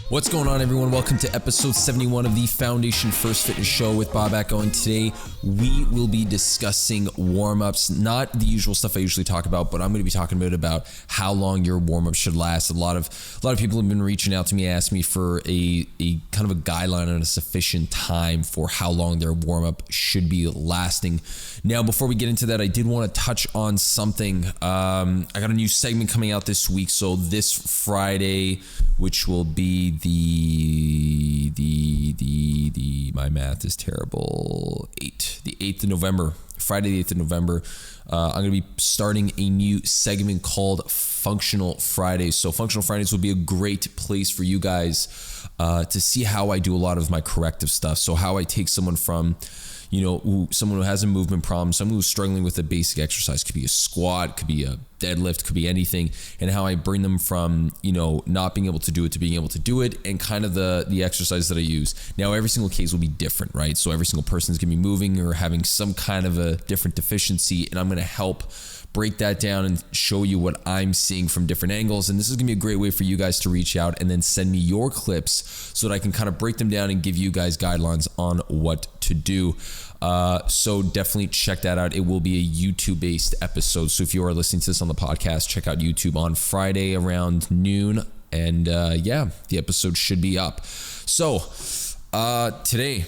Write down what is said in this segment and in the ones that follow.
What's going on, everyone? Welcome to episode 71 of the Foundation First Fitness Show with Bob Echo. And today we will be discussing warm-ups, not the usual stuff I usually talk about, but I'm going to be talking about how long your warm-up should last. A lot of people have been reaching out to me, asking me for a kind of a guideline on a sufficient time for how long their warm-up should be lasting. Now, before we get into that, I did want to touch on something. I got a new segment coming out this week. So this Friday, which will be my math is terrible, the 8th of November, Friday the 8th of November, I'm going to be starting a new segment called Functional Fridays. So Functional Fridays will be a great place for you guys to see how I do a lot of my corrective stuff. So how I take someone from someone who has a movement problem, someone who's struggling with a basic exercise, could be a squat, could be a deadlift, could be anything, and how I bring them from, not being able to do it to being able to do it, and kind of the exercise that I use. Now, every single case will be different, right? So every single person is going to be moving or having some kind of a different deficiency, and I'm going to help break that down and show you what I'm seeing from different angles. And this is gonna be a great way for you guys to reach out and then send me your clips so that I can kind of break them down and give you guys guidelines on what to do. So definitely check that out. It will be a YouTube based episode. So if you are listening to this on the podcast, check out YouTube on Friday around noon. And the episode should be up. So today,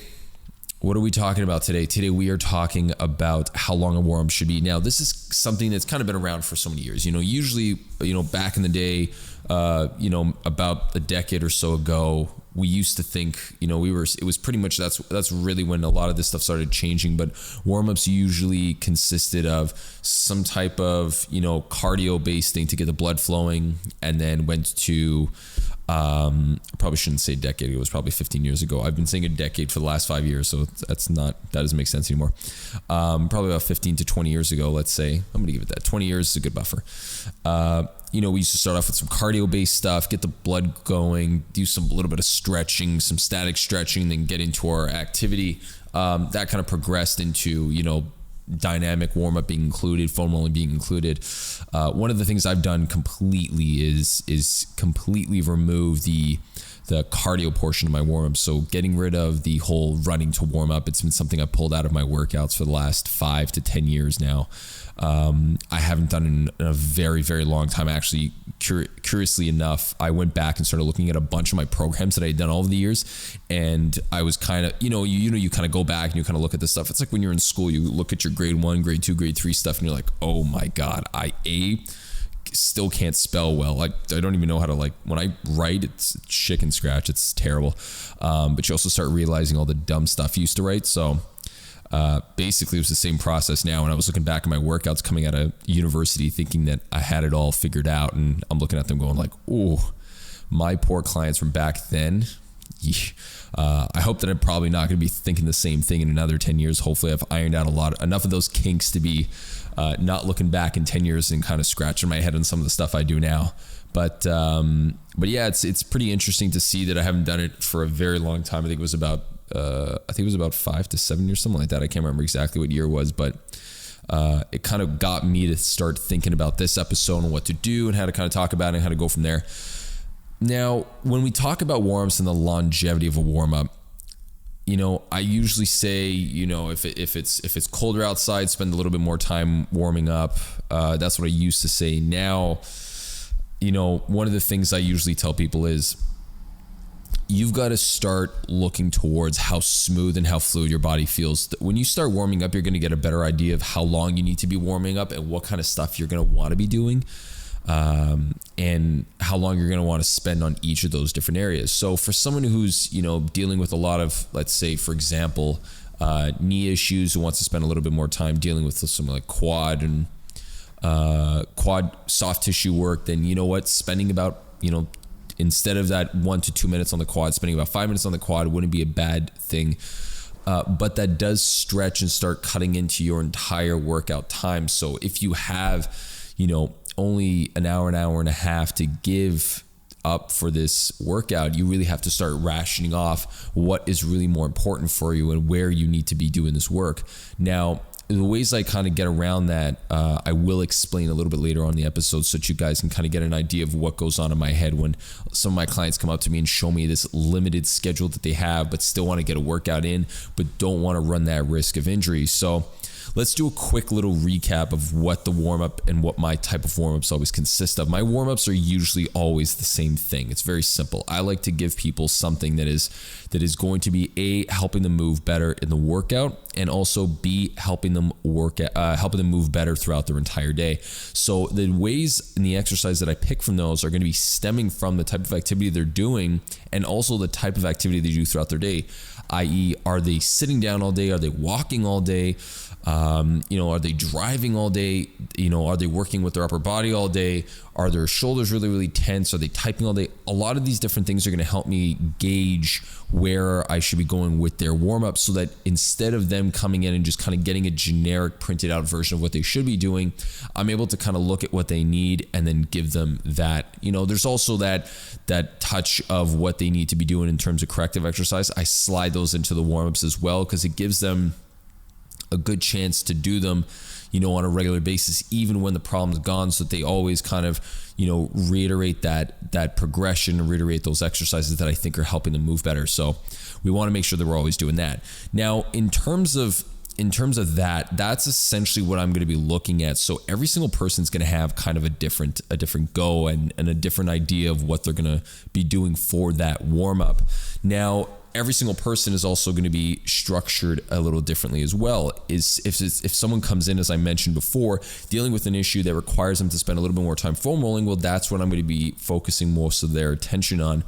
what are we talking about today? Today we are talking about how long a warm-up should be. Now, this is something that's kind of been around for so many years. Usually, back in the day, about a decade or so ago, we used to think, it was pretty much, that's really when a lot of this stuff started changing. But warm-ups usually consisted of some type of, cardio-based thing to get the blood flowing, and then went to, I probably shouldn't say decade. It was probably 15 years ago. I've been saying a decade for the last 5 years, so that doesn't make sense anymore. Probably about 15 to 20 years ago, let's say. I'm going to give it that. 20 years is a good buffer. We used to start off with some cardio-based stuff, get the blood going, do a little bit of stretching, some static stretching, then get into our activity. That kind of progressed into, dynamic warm-up being included, foam rolling being included. One of the things I've done completely is completely remove the cardio portion of my warm-up. So getting rid of the whole running to warm up. It's been something I've pulled out of my workouts for the last 5 to 10 years now. I haven't done in a very, very long time. Actually, curiously enough, I went back and started looking at a bunch of my programs that I had done all of the years. And I was kind of, you kind of go back and you kind of look at this stuff. It's like when you're in school, you look at your grade 1, grade 2, grade 3 stuff, and you're like, oh my God, I still can't spell well. I don't even know how to, when I write, it's chicken scratch. It's terrible. But you also start realizing all the dumb stuff you used to write. So basically it was the same process now. And I was looking back at my workouts coming out of university thinking that I had it all figured out. And I'm looking at them going like, oh, my poor clients from back then. I hope that I'm probably not going to be thinking the same thing in another 10 years. Hopefully I've ironed out enough of those kinks to be not looking back in 10 years and kind of scratching my head on some of the stuff I do now. But yeah, it's pretty interesting to see that I haven't done it for a very long time. I think it was about 5 to 7 years, something like that. I can't remember exactly what year it was, but it kind of got me to start thinking about this episode and what to do and how to kind of talk about it and how to go from there. Now, when we talk about warm-ups and the longevity of a warm-up, I usually say, if it's colder outside, spend a little bit more time warming up. That's what I used to say. Now, one of the things I usually tell people is you've got to start looking towards how smooth and how fluid your body feels. When you start warming up, you're going to get a better idea of how long you need to be warming up and what kind of stuff you're going to want to be doing. And how long you're going to want to spend on each of those different areas. So for someone who's, dealing with a lot of, let's say, for example, knee issues, who wants to spend a little bit more time dealing with something like quad and quad soft tissue work, then spending about, instead of that 1 to 2 minutes on the quad, spending about 5 minutes on the quad wouldn't be a bad thing. But that does stretch and start cutting into your entire workout time. So if you have, only an hour and a half to give up for this workout, you really have to start rationing off what is really more important for you and where you need to be doing this work. Now, the ways I kind of get around that, I will explain a little bit later on in the episode so that you guys can kind of get an idea of what goes on in my head when some of my clients come up to me and show me this limited schedule that they have, but still want to get a workout in, but don't want to run that risk of injury. So let's do a quick little recap of what the warm-up and what my type of warm-ups always consist of. My warm-ups are usually always the same thing. It's very simple. I like to give people something that is going to be A, helping them move better in the workout, and also B, helping them move better throughout their entire day. So the ways in the exercise that I pick from those are going to be stemming from the type of activity they're doing and also the type of activity they do throughout their day, i.e., are they sitting down all day? Are they walking all day? Are they driving all day? Are they working with their upper body all day? Are their shoulders really, really tense? Are they typing all day? A lot of these different things are going to help me gauge where I should be going with their warm-up so that instead of them coming in and just kind of getting a generic printed out version of what they should be doing, I'm able to kind of look at what they need and then give them that. There's also that touch of what they need to be doing in terms of corrective exercise. I slide those into the warm-ups as well because it gives them a good chance to do them, on a regular basis, even when the problem's gone, so that they always kind of, reiterate that progression and reiterate those exercises that I think are helping them move better. So we want to make sure that we're always doing that. Now, in terms of that, that's essentially what I'm going to be looking at. So every single person's going to have kind of a different go and a different idea of what they're going to be doing for that warm up. Now, every single person is also going to be structured a little differently as well. If someone comes in, as I mentioned before, dealing with an issue that requires them to spend a little bit more time foam rolling, well, that's what I'm going to be focusing most of their attention on.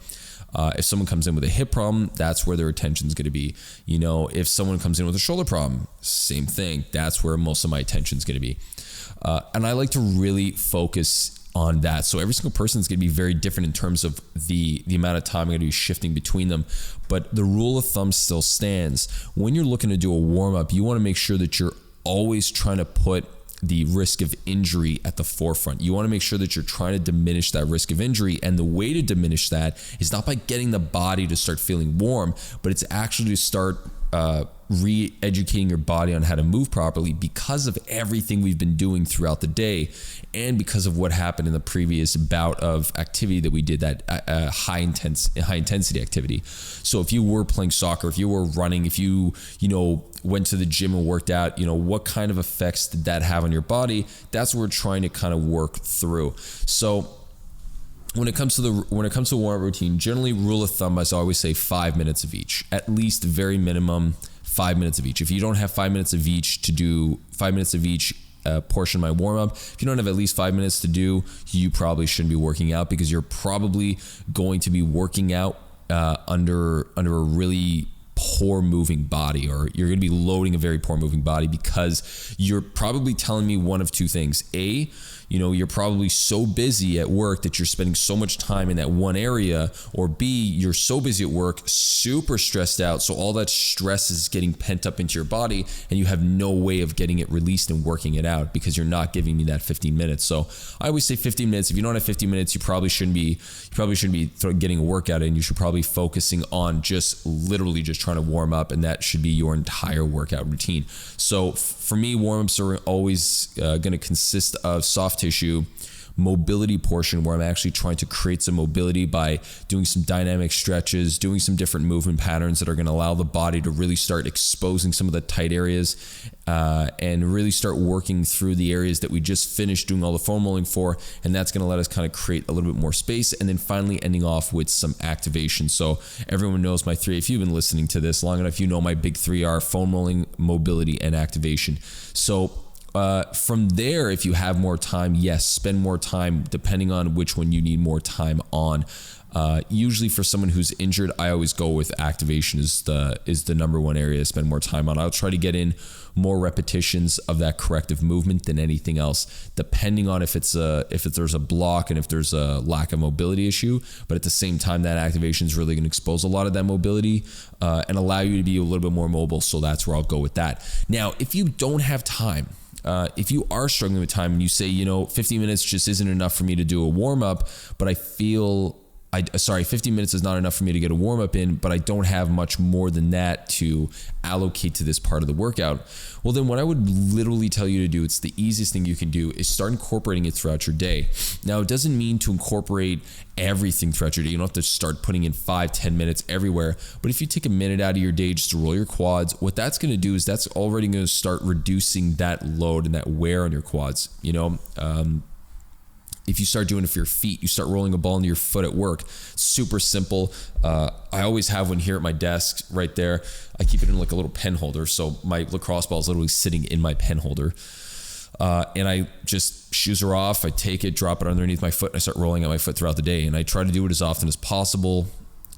If someone comes in with a hip problem, that's where their attention is going to be. If someone comes in with a shoulder problem, same thing. That's where most of my attention is going to be. And I like to really focus on that. So every single person is going to be very different in terms of the amount of time I'm going to be shifting between them. But the rule of thumb still stands. When you're looking to do a warm-up, you want to make sure that you're always trying to put the risk of injury at the forefront. You want to make sure that you're trying to diminish that risk of injury. And the way to diminish that is not by getting the body to start feeling warm, but it's actually to start re-educating your body on how to move properly because of everything we've been doing throughout the day and because of what happened in the previous bout of activity that we did, that high intensity activity. So if you were playing soccer, if you were running, if you went to the gym and worked out, what kind of effects did that have on your body? That's what we're trying to kind of work through. So when it comes to the warm-up routine, generally rule of thumb, as I always say, 5 minutes of each, at least very minimum 5 minutes of each. If you don't have 5 minutes of each to do 5 minutes of each portion of my warm-up, if you don't have at least 5 minutes to do, you probably shouldn't be working out because you're probably going to be working out under a really poor moving body, or you're going to be loading a very poor moving body because you're probably telling me one of two things. A, you're probably so busy at work that you're spending so much time in that one area, or B, you're so busy at work, super stressed out, so all that stress is getting pent up into your body and you have no way of getting it released and working it out because you're not giving me that 15 minutes. So I always say 15 minutes. If you don't have 15 minutes, you probably shouldn't be getting a workout in. You should probably focusing on literally just trying to warm up, and that should be your entire workout routine. So for me, warm-ups are always going to consist of soft tissue mobility portion, where I'm actually trying to create some mobility by doing some dynamic stretches, doing some different movement patterns that are going to allow the body to really start exposing some of the tight areas and really start working through the areas that we just finished doing all the foam rolling for. And that's going to let us kind of create a little bit more space. And then finally ending off with some activation. So everyone knows my three. If you've been listening to this long enough, you know my big three are foam rolling, mobility, and activation. So from there, if you have more time, yes, spend more time depending on which one you need more time on. Usually for someone who's injured, I always go with activation is the number one area to spend more time on. I'll try to get in more repetitions of that corrective movement than anything else, depending on if there's a block and if there's a lack of mobility issue. But at the same time, that activation is really going to expose a lot of that mobility and allow you to be a little bit more mobile. So that's where I'll go with that. Now, if you don't have time, if you are struggling with time and you say, 15 minutes just isn't enough for me to do a warm up, but I feel 15 minutes is not enough for me to get a warm up in, but I don't have much more than that to allocate to this part of the workout. Well, then what I would literally tell you to do, it's the easiest thing you can do, is start incorporating it throughout your day. Now, it doesn't mean to incorporate everything throughout your day. You don't have to start putting in 5-10 minutes everywhere. But if you take a minute out of your day just to roll your quads, what that's going to do is that's already going to start reducing that load and that wear on your quads. If you start doing it for your feet, you start rolling a ball into your foot at work. Super simple. I always have one here at my desk right there. I keep it in like a little pen holder. So my lacrosse ball is literally sitting in my pen holder. And I just shoes are off. I take it, drop it underneath my foot, and I start rolling out my foot throughout the day. And I try to do it as often as possible.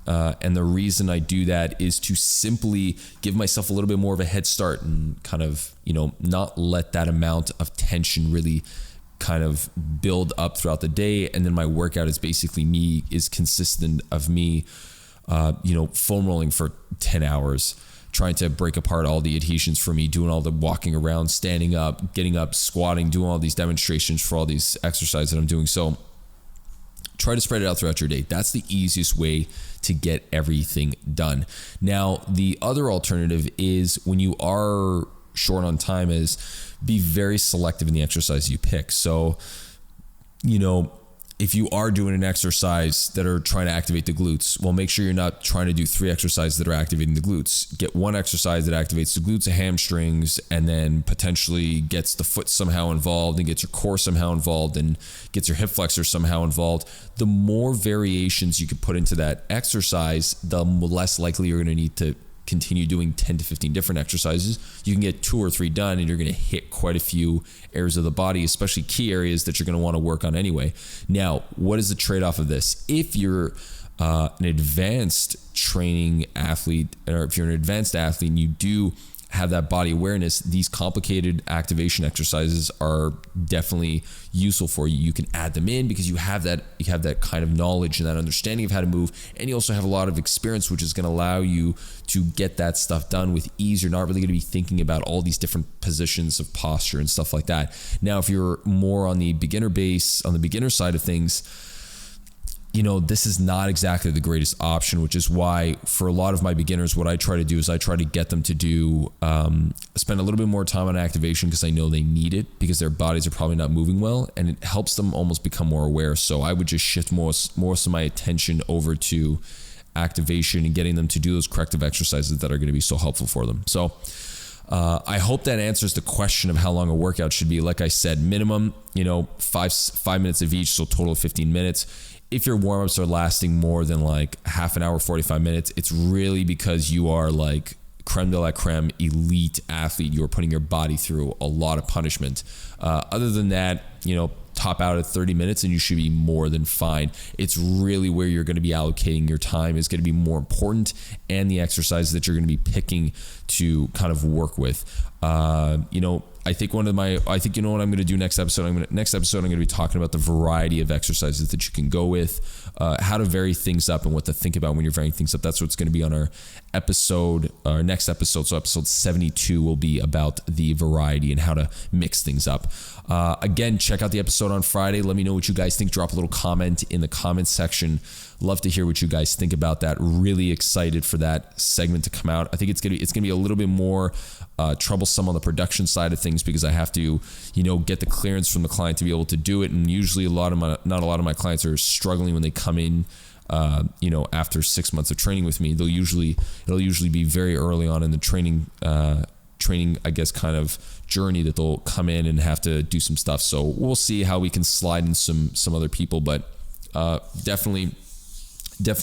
And the reason I do that is to simply give myself a little bit more of a head start and kind of, not let that amount of tension really kind of build up throughout the day. And then my workout is basically consistent of me, foam rolling for 10 hours, trying to break apart all the adhesions for me, doing all the walking around, standing up, getting up, squatting, doing all these demonstrations for all these exercises that I'm doing. So try to spread it out throughout your day. That's the easiest way to get everything done. Now, the other alternative is when you are short on time is be very selective in the exercise you pick. So, if you are doing an exercise that are trying to activate the glutes, well, make sure you're not trying to do 3 exercises that are activating the glutes. Get 1 exercise that activates the glutes and hamstrings, and then potentially gets the foot somehow involved and gets your core somehow involved and gets your hip flexor somehow involved. The more variations you can put into that exercise, the less likely you're going to need to continue doing 10 to 15 different exercises. You can get 2 or 3 done and you're going to hit quite a few areas of the body, especially key areas that you're going to want to work on anyway. Now, what is the trade-off of this? If you're an advanced training athlete, or if you're an advanced athlete and you do have that body awareness, these complicated activation exercises are definitely useful for you. You can add them in because you have that kind of knowledge and that understanding of how to move, and you also have a lot of experience, which is going to allow you to get that stuff done with ease. You're not really going to be thinking about all these different positions of posture and stuff like that. Now, if you're more on the beginner side of things, this is not exactly the greatest option, which is why for a lot of my beginners, what I try to do is I try to get them to do, spend a little bit more time on activation because I know they need it because their bodies are probably not moving well, and it helps them almost become more aware. So I would just shift more of my attention over to activation and getting them to do those corrective exercises that are going to be so helpful for them. So I hope that answers the question of how long a workout should be. Like I said, minimum, 5 minutes of each, so total of 15 minutes. If your warm-ups are lasting more than like half an hour, 45 minutes, it's really because you are like creme de la creme elite athlete. You are putting your body through a lot of punishment. Other than that, top out at 30 minutes and you should be more than fine. It's really where you're going to be allocating your time is going to be more important, and the exercises that you're going to be picking to kind of work with. I think what I'm going to do next episode. I'm going to be talking about the variety of exercises that you can go with, how to vary things up and what to think about when you're varying things up. That's what's going to be on our next episode. So episode 72 will be about the variety and how to mix things up. Again, check out the episode on Friday. Let me know what you guys think. Drop a little comment in the comments section. Love to hear what you guys think about that. Really excited for that segment to come out. I think it's gonna be a little bit more troublesome on the production side of things because I have to, get the clearance from the client to be able to do it. And usually not a lot of my clients are struggling when they come in, after 6 months of training with me. It'll usually be very early on in the training, I guess, kind of journey that they'll come in and have to do some stuff. So we'll see how we can slide in some other people, but definitely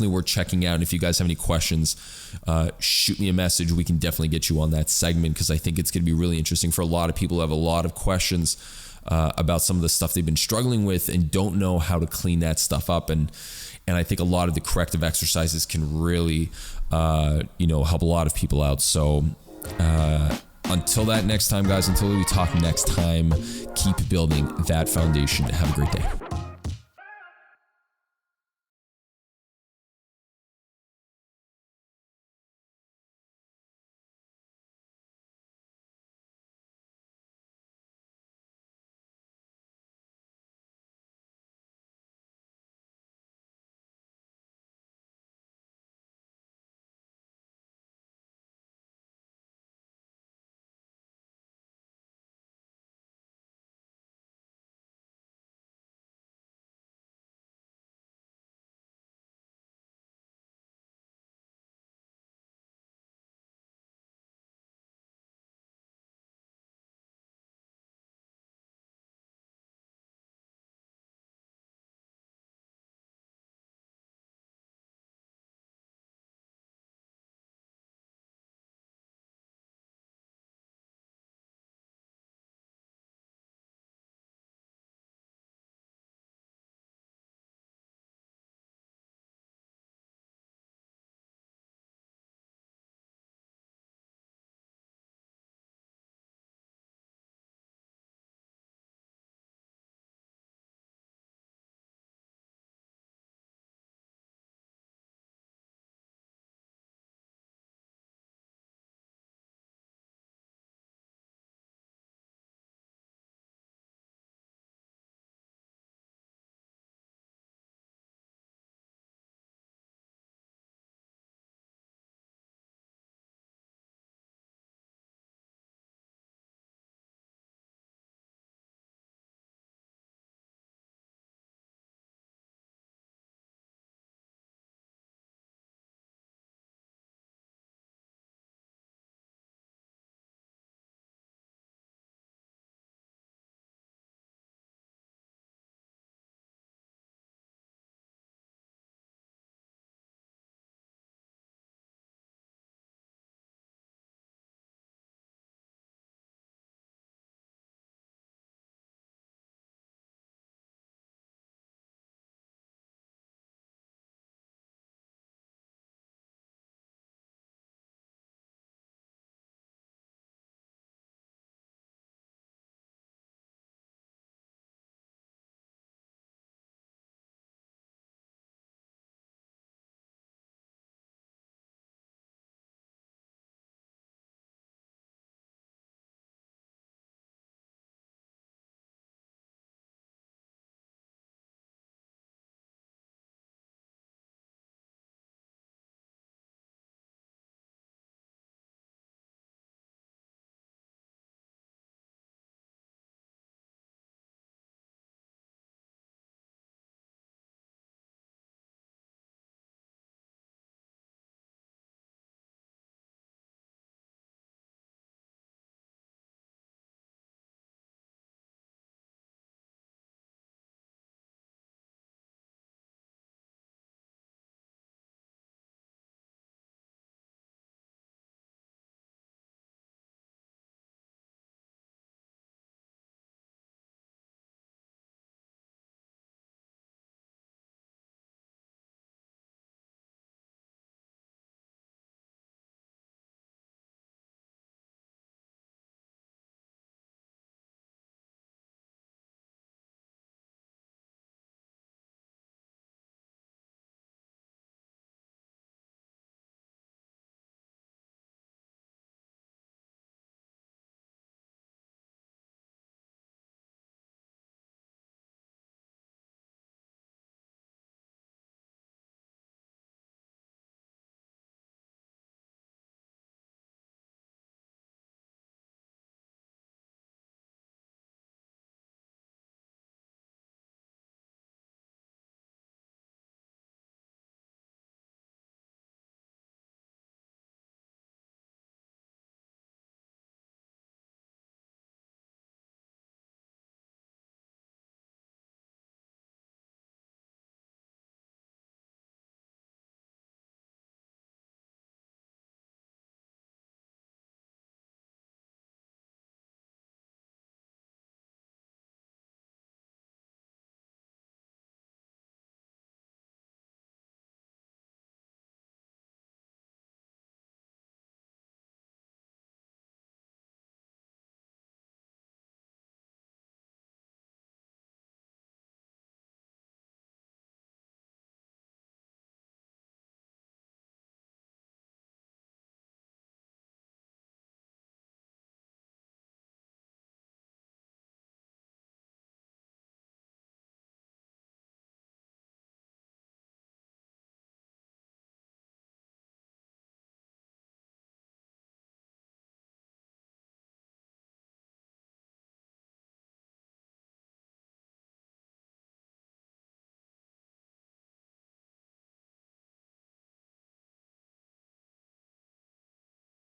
worth checking out. And if you guys have any questions, shoot me a message. We can definitely get you on that segment because I think it's going to be really interesting for a lot of people who have a lot of questions about some of the stuff they've been struggling with and don't know how to clean that stuff up. And I think a lot of the corrective exercises can really, help a lot of people out. So until that next time, guys, until we talk next time, keep building that foundation. Have a great day.